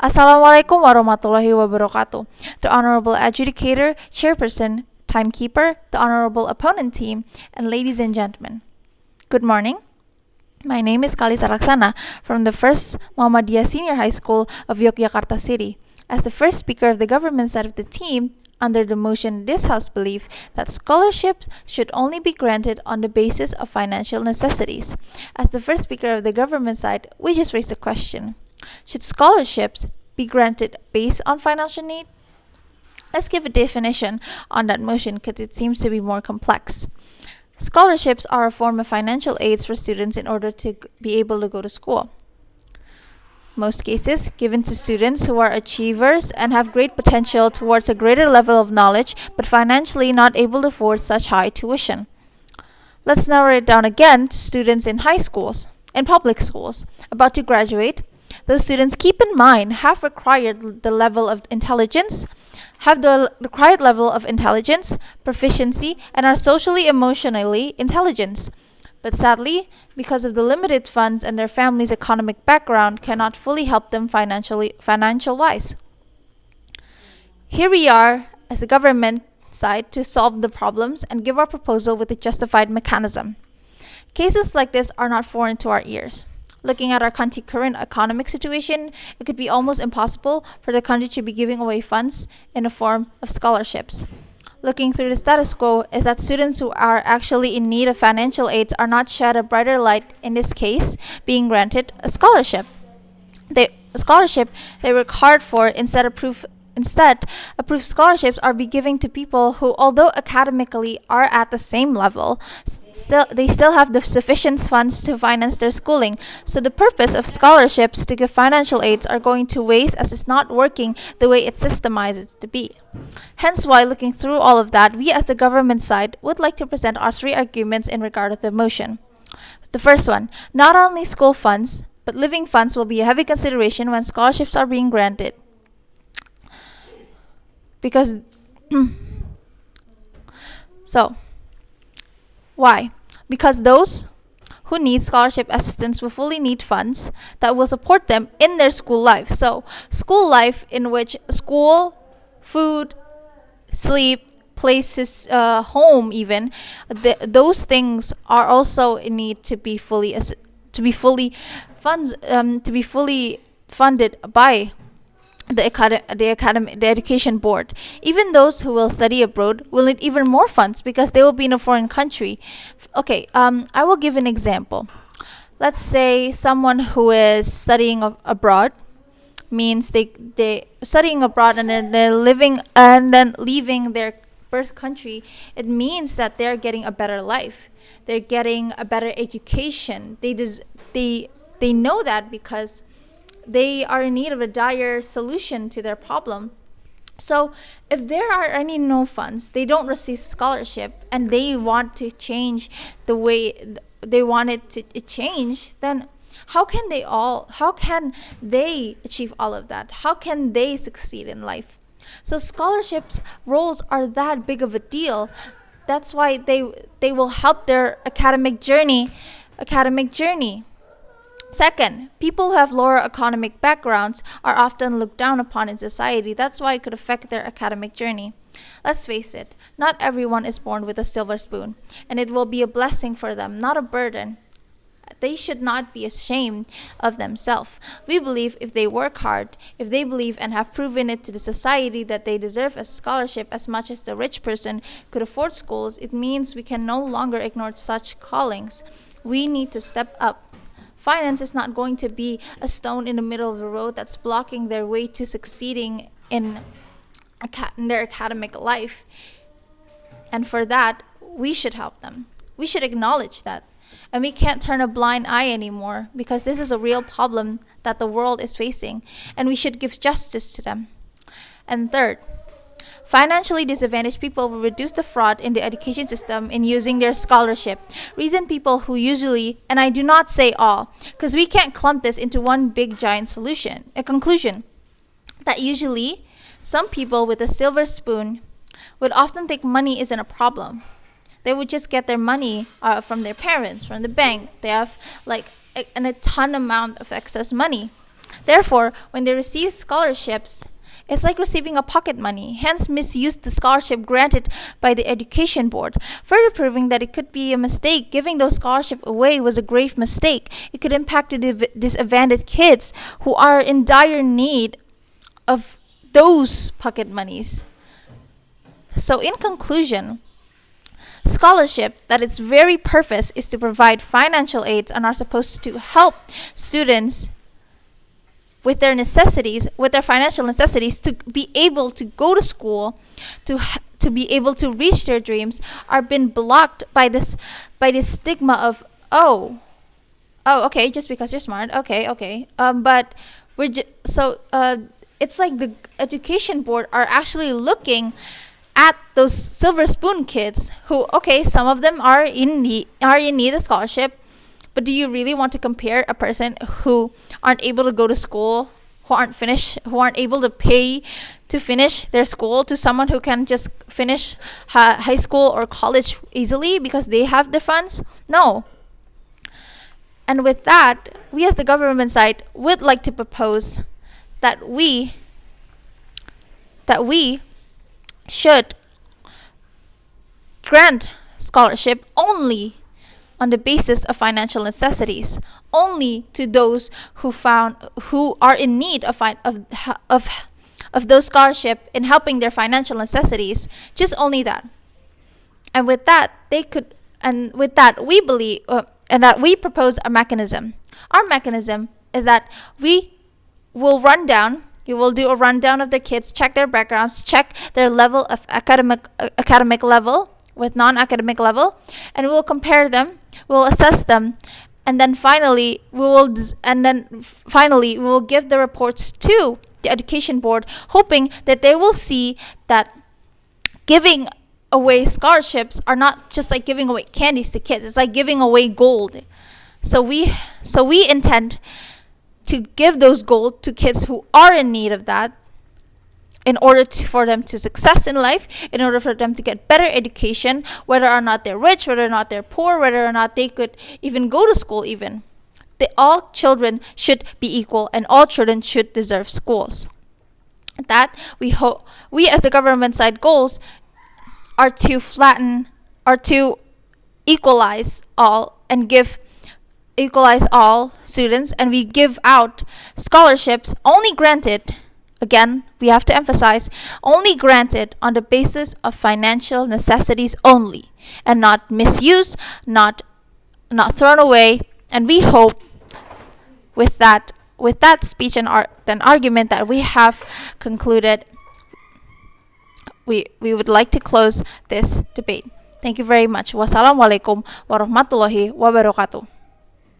Assalamualaikum warahmatullahi wabarakatuh. The Honorable Adjudicator, Chairperson, Timekeeper, the Honorable Opponent Team, and ladies and gentlemen. Good morning. My name is Khalisa Rakhsana from the 1st Muhammadiyah Senior High School of Yogyakarta City. As the first speaker of the government side of the team, under the motion this House believe that scholarships should only be granted on the basis of financial necessities. As the first speaker of the government side, we just raised a question. Should scholarships be granted based on financial need? Let's give a definition on that motion because it seems to be more complex. Scholarships are a form of financial aids for students in order to be able to go to school. Most cases given to students who are achievers and have great potential towards a greater level of knowledge but financially not able to afford such high tuition. Let's narrow it down again to students in high schools and public schools about to graduate. Those students, keep in mind, have the required level of intelligence, proficiency, and are socially emotionally intelligent. But sadly, because of the limited funds and their family's economic background, cannot fully help them financial-wise. Here we are, as the government side, to solve the problems and give our proposal with a justified mechanism. Cases like this are not foreign to our ears. Looking at our country's current economic situation, it could be almost impossible for the country to be giving away funds in the form of scholarships. Looking through the status quo is that students who are actually in need of financial aid are not shed a brighter light, in this case, being granted a scholarship. They work hard for Instead, approved scholarships are be given to people who, although academically are at the same level, they still have the sufficient funds to finance their schooling. So the purpose of scholarships to give financial aids are going to waste, as it's not working the way it's systemized to be. Hence why, looking through all of that, we as the government side would like to present our three arguments in regard of the motion. The first one, not only school funds, but living funds will be a heavy consideration when scholarships are being granted. Because why? Because those who need scholarship assistance will fully need funds that will support them in their school life. So, school life in which school, food, sleep, places, home, even those things are also in need to be fully funded by the education board. Even those who will study abroad will need even more funds because they will be in a foreign country. Okay, I will give an example. Let's say someone who is studying abroad means they studying abroad and then they're living and then leaving their birth country. It means that they're getting a better life. They're getting a better education. They know that because they are in need of a dire solution to their problem. So if there are any no funds, they don't receive scholarship, and they want to change the way they want it to change, then how can they achieve all of that? How can they succeed in life? So scholarships roles are that big of a deal. That's why they will help their academic journey. Second, people who have lower economic backgrounds are often looked down upon in society. That's why it could affect their academic journey. Let's face it, not everyone is born with a silver spoon, and it will be a blessing for them, not a burden. They should not be ashamed of themselves. We believe if they work hard, if they believe and have proven it to the society that they deserve a scholarship as much as the rich person could afford schools, it means we can no longer ignore such callings. We need to step up. Finance is not going to be a stone in the middle of the road that's blocking their way to succeeding in their academic life. And for that, we should help them. We should acknowledge that. And we can't turn a blind eye anymore because this is a real problem that the world is facing, and we should give justice to them. And third, financially disadvantaged people will reduce the fraud in the education system in using their scholarship. Reason people who usually, and I do not say all, because we can't clump this into one big giant conclusion, that usually some people with a silver spoon would often think money isn't a problem. They would just get their money from their parents, from the bank. They have like a ton amount of excess money. Therefore, when they receive scholarships, it's like receiving a pocket money, hence misused the scholarship granted by the education board, further proving that it could be a mistake. Giving those scholarships away was a grave mistake. It could impact the disadvantaged kids who are in dire need of those pocket monies. So in conclusion, scholarship, that its very purpose is to provide financial aids and are supposed to help students with their necessities, with their financial necessities, to be able to go to school, to be able to reach their dreams, are been blocked by this stigma of okay, just because you're smart, okay, but it's like the education board are actually looking at those silver spoon kids who, okay, some of them are in need of scholarship. But do you really want to compare a person who aren't able to go to school, who aren't able to pay to finish their school, to someone who can just finish high school or college easily because they have the funds? No. And with that, we as the government side would like to propose that we should grant scholarship only on the basis of financial necessities, only to those who are in need of those scholarship in helping their financial necessities, just only that. And with that, we believe and that we propose a mechanism. Our mechanism is that we will do a rundown of the kids, check their backgrounds, check their level of academic level with non-academic level, and we'll compare them, we'll assess them, and then finally we will give the reports to the education board, hoping that they will see that giving away scholarships are not just like giving away candies to kids. It's like giving away gold. So we intend to give those gold to kids who are in need of that, in order for them to success in life, in order for them to get better education, whether or not they're rich, whether or not they're poor, whether or not they could even go to school even. All children should be equal, and all children should deserve schools. That we as the government side goals are to equalize all students, and we give out scholarships only granted, again, we have to emphasize, only granted on the basis of financial necessities only, and not misused, not thrown away. And we hope with that speech and argument that we have concluded, we would like to close this debate. Thank you very much. Wassalamualaikum warahmatullahi wabarakatuh.